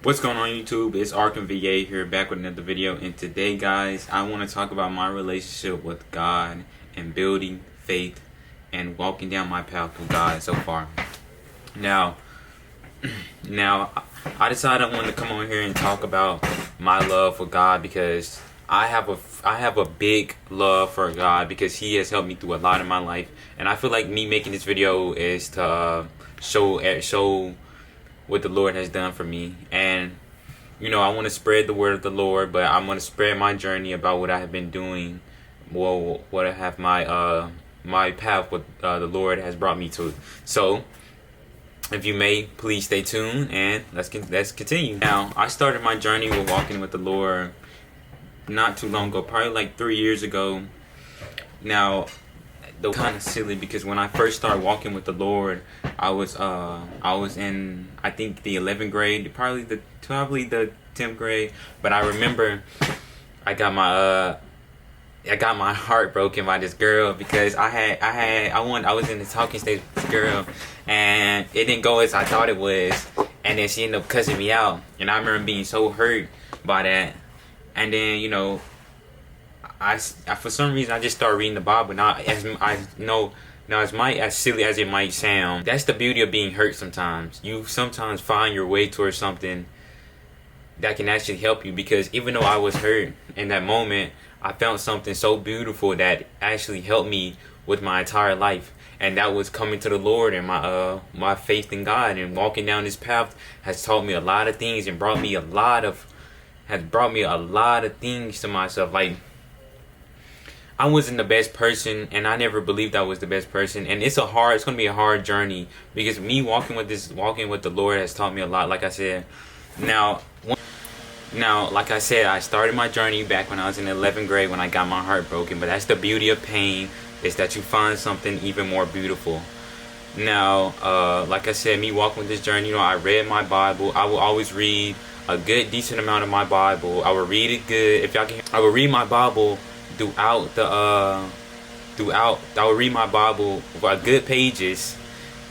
What's going on YouTube? It's Arkham VA here, back with another video, and today guys I want to talk about my relationship with God and building faith and walking down my path with God so far. Now I decided I wanted to come on here and talk about my love for God because I have a big love for God because He has helped me through a lot in my life, and I feel like me making this video is to show what the Lord has done for me. And I want to spread the word of the Lord, but I'm going to spread my journey about what I have been doing, what I have my path, what the Lord has brought me to. So if you may, please stay tuned and let's continue. Now, I started my journey with walking with the Lord not too long ago, probably like 3 years ago. Now, though kind of silly because when I first started walking with the Lord, I was in, I think, the 11th grade, probably the 10th grade. But I remember I got my heart broken by this girl because I was in the talking stage with this girl, and it didn't go as I thought it was, and then she ended up cussing me out, and I remember being so hurt by that. And then I for some reason I just started reading the Bible. Now, as silly as it might sound, that's the beauty of being hurt. Sometimes you find your way towards something that can actually help you, because even though I was hurt in that moment, I found something so beautiful that actually helped me with my entire life, and that was coming to the Lord. And my faith in God and walking down this path has taught me a lot of things and brought me a lot of things to myself. Like, I wasn't the best person, and I never believed I was the best person, and it's gonna be a hard journey, because me walking with the Lord has taught me a lot, like I said. Now, like I said, I started my journey back when I was in 11th grade when I got my heart broken, but that's the beauty of pain, is that you find something even more beautiful. Now, like I said, me walking with this journey, I read my Bible. I will always read a decent amount of my Bible. I will read it good. If y'all can, I will read my Bible I would read my Bible for good pages,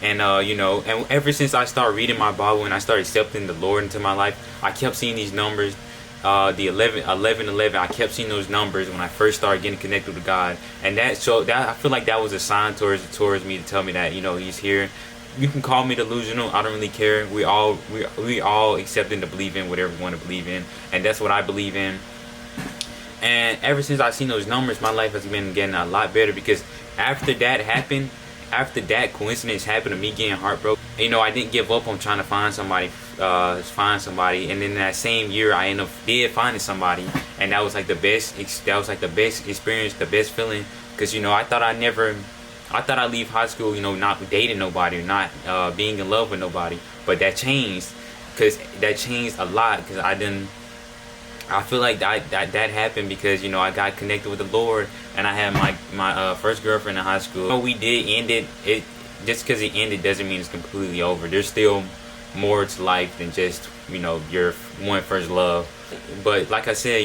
and and ever since I started reading my Bible and I started accepting the Lord into my life, I kept seeing these numbers, the 11. I kept seeing those numbers when I first started getting connected with God, and that I feel like that was a sign towards me to tell me that He's here. You can call me delusional, I don't really care. We all accepting to believe in whatever we want to believe in, and that's what I believe in. And ever since I've seen those numbers, my life has been getting a lot better, because after that coincidence happened of me getting heartbroken, I didn't give up on trying to find somebody, and then that same year I ended up finding somebody, and that was like the best experience, the best feeling, because I thought I'd leave high school, not dating nobody, or not being in love with nobody, but that changed, a lot, because I feel like that happened because I got connected with the Lord, and I had my first girlfriend in high school. We did end it. Just because it ended doesn't mean it's completely over. There's still more to life than just your first love. But like I said,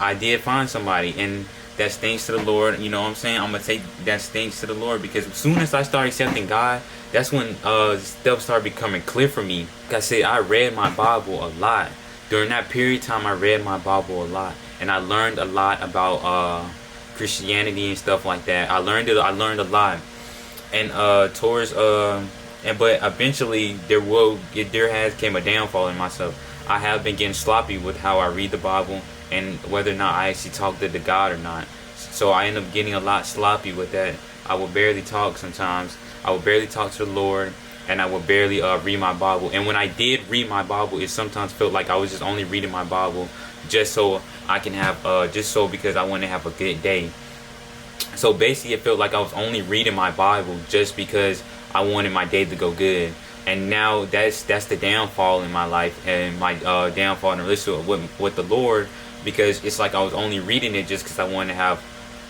I did find somebody, and that's thanks to the Lord. You know what I'm saying? I'm gonna take that's thanks to the Lord, because as soon as I started accepting God, that's when stuff started becoming clear for me. Like I said, I read my Bible a lot. During that period of time, I read my Bible a lot, and I learned a lot about Christianity and stuff like that. I learned a lot, and but eventually there has came a downfall in myself. I have been getting sloppy with how I read the Bible and whether or not I actually talk to the God or not. So I end up getting a lot sloppy with that. I will barely talk sometimes. I will barely talk to the Lord, and I would barely read my Bible. And when I did read my Bible, it sometimes felt like I was just only reading my Bible just so I can have because I want to have a good day. So basically, it felt like I was only reading my Bible just because I wanted my day to go good. And now that's the downfall in my life, and my downfall in the relationship with the Lord, because it's like I was only reading it just because I wanted to have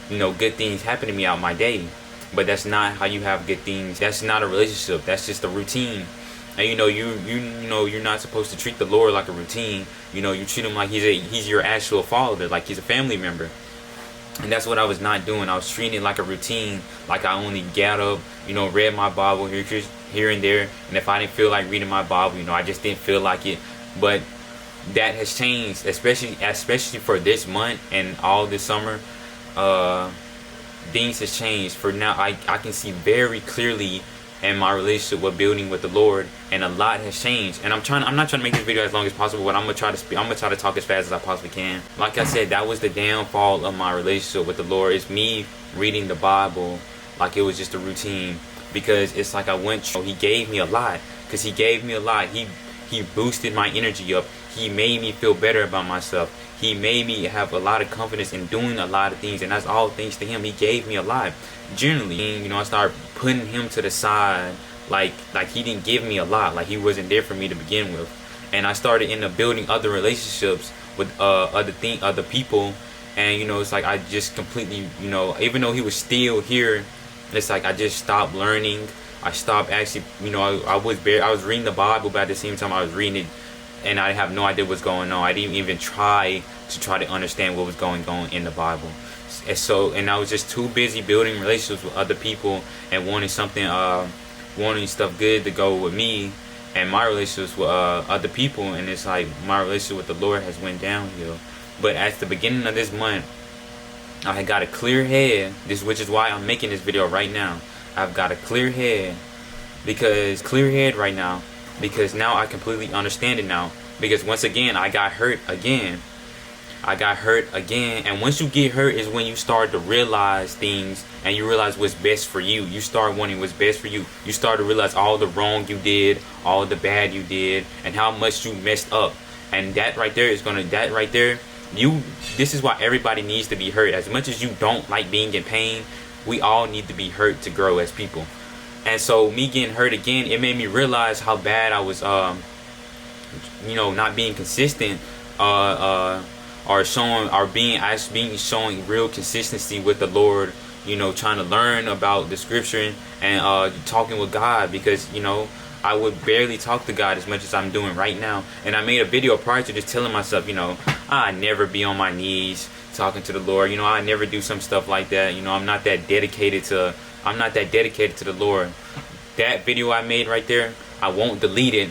good things happen to me out my day. But that's not how you have good things. That's not a relationship. That's just a routine. And you're not supposed to treat the Lord like a routine. You treat him like he's your actual father, like he's a family member. And that's what I was not doing. I was treating it like a routine, like I only got up, read my Bible here and there. And if I didn't feel like reading my Bible, I just didn't feel like it, But that has changed, especially for this month and all this summer. Things has changed. For now, I can see very clearly in my relationship with building with the Lord, and a lot has changed. And I'm not trying to make this video as long as possible, but I'm gonna try to talk as fast as I possibly can. Like I said, that was the downfall of my relationship with the Lord. It's me reading the Bible like it was just a routine, because it's like he gave me a lot. Because he gave me a lot. He boosted my energy up. He made me feel better about myself. He made me have a lot of confidence in doing a lot of things, and that's all thanks to him. He gave me a lot. Generally, I started putting him to the side, like he didn't give me a lot, like he wasn't there for me to begin with. And I started building other relationships with other people, and it's like I just completely, even though he was still here, it's like I just stopped learning. I stopped actually, I was reading the Bible, but at the same time I was reading it, and I have no idea what's going on. I didn't even try to understand what was going on in the Bible. And I was just too busy building relationships with other people and wanting stuff good to go with me and my relationships with other people. And it's like my relationship with the Lord has went downhill. But at the beginning of this month, I had got a clear head, which is why I'm making this video right now. I've got a clear head right now, because now I completely understand it now. Because once again, I got hurt again. And once you get hurt is when you start to realize things, and you realize what's best for you. You start wanting what's best for you. You start to realize all the wrong you did, all the bad you did, and how much you messed up. And that right there this is why everybody needs to be hurt. As much as you don't like being in pain, we all need to be hurt to grow as people. And so me getting hurt again, it made me realize how bad I was, not being consistent, or showing real consistency with the Lord, trying to learn about the scripture and talking with God, because I would barely talk to God as much as I'm doing right now. And I made a video prior to just telling myself, I never be on my knees talking to the Lord. I never do some stuff like that. I'm not that dedicated to the Lord. That video I made right there, I won't delete it,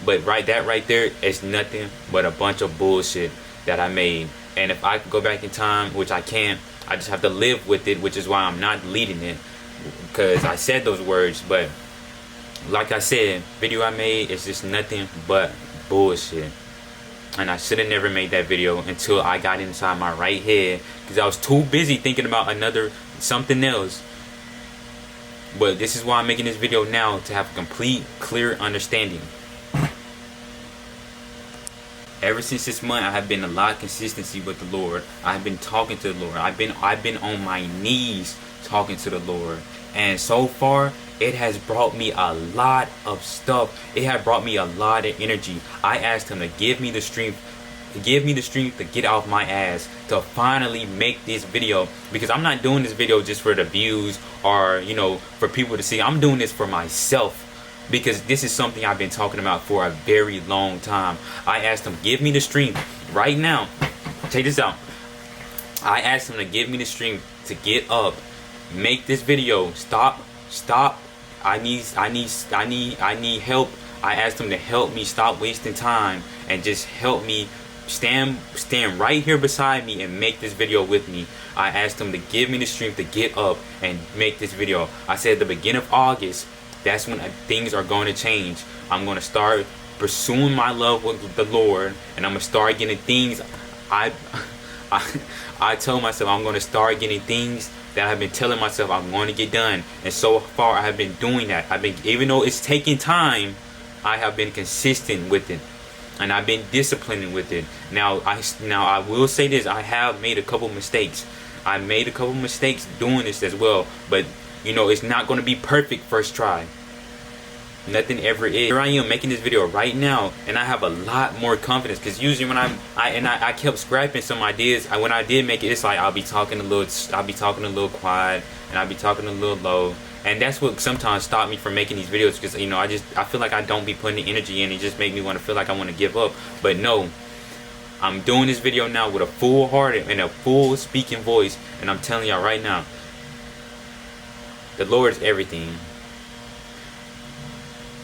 but right there is nothing but a bunch of bullshit that I made. And if I could go back in time, which I can't, I just have to live with it, which is why I'm not deleting it, because I said those words. But like I said, video I made is just nothing but bullshit. And I should have never made that video until I got inside my right head, because I was too busy thinking about something else. But this is why I'm making this video now, to have a complete, clear understanding. Ever since this month, I have been a lot of consistency with the Lord. I have been talking to the Lord. I've been on my knees talking to the Lord. And so far, it has brought me a lot of stuff. It has brought me a lot of energy. I asked him to give me the strength to get off my ass, to finally make this video. Because I'm not doing this video just for the views or, for people to see. I'm doing this for myself, because this is something I've been talking about for a very long time. I asked him, give me the strength right now. Check this out. I asked him to give me the strength to get up, make this video. Stop. I need help. I asked him to help me stop wasting time and just help me stand right here beside me and make this video with me. I asked him to give me the strength to get up and make this video. I said at the beginning of August, that's when things are going to change. I'm going to start pursuing my love with the Lord, and I'm going to start getting things. I told myself I'm going to start getting things that I've been telling myself I'm going to get done. And so far I have been doing that. Even though it's taking time, I have been consistent with it, and I've been disciplined with it. Now I will say this, I have made a couple mistakes. I made a couple mistakes doing this as well, but it's not going to be perfect first try. Nothing ever is. Here I am making this video right now, and I have a lot more confidence, because usually when I kept scrapping some ideas. When I did make it, it's like I'll be talking a little quiet, and I'll be talking a little low, and that's what sometimes stopped me from making these videos, because I feel like I don't be putting the energy in. It just make me want to feel like I want to give up. But no, I'm doing this video now with a full heart and a full speaking voice, and I'm telling y'all right now, the Lord is everything.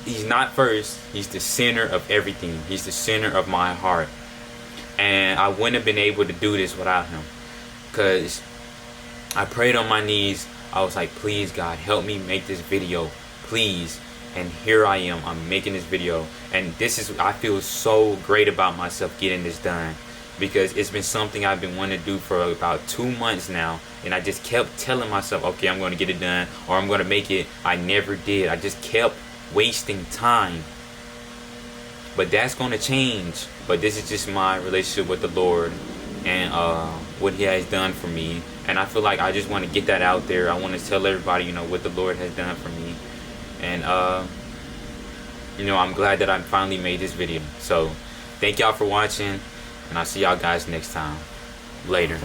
He's not first. He's the center of everything. He's the center of my heart. And I wouldn't have been able to do this without him. Because I prayed on my knees. I was like, please, God, help me make this video. Please. And here I am. I'm making this video. And I feel so great about myself getting this done. Because it's been something I've been wanting to do for about 2 months now. And I just kept telling myself, okay, I'm going to get it done. Or I'm going to make it. I never did. I just kept wasting time. But that's going to change. But this is just my relationship with the Lord. And what he has done for me. And I feel like I just want to get that out there. I want to tell everybody, what the Lord has done for me. And I'm glad that I finally made this video. So thank y'all for watching. And I'll see y'all guys next time. Later.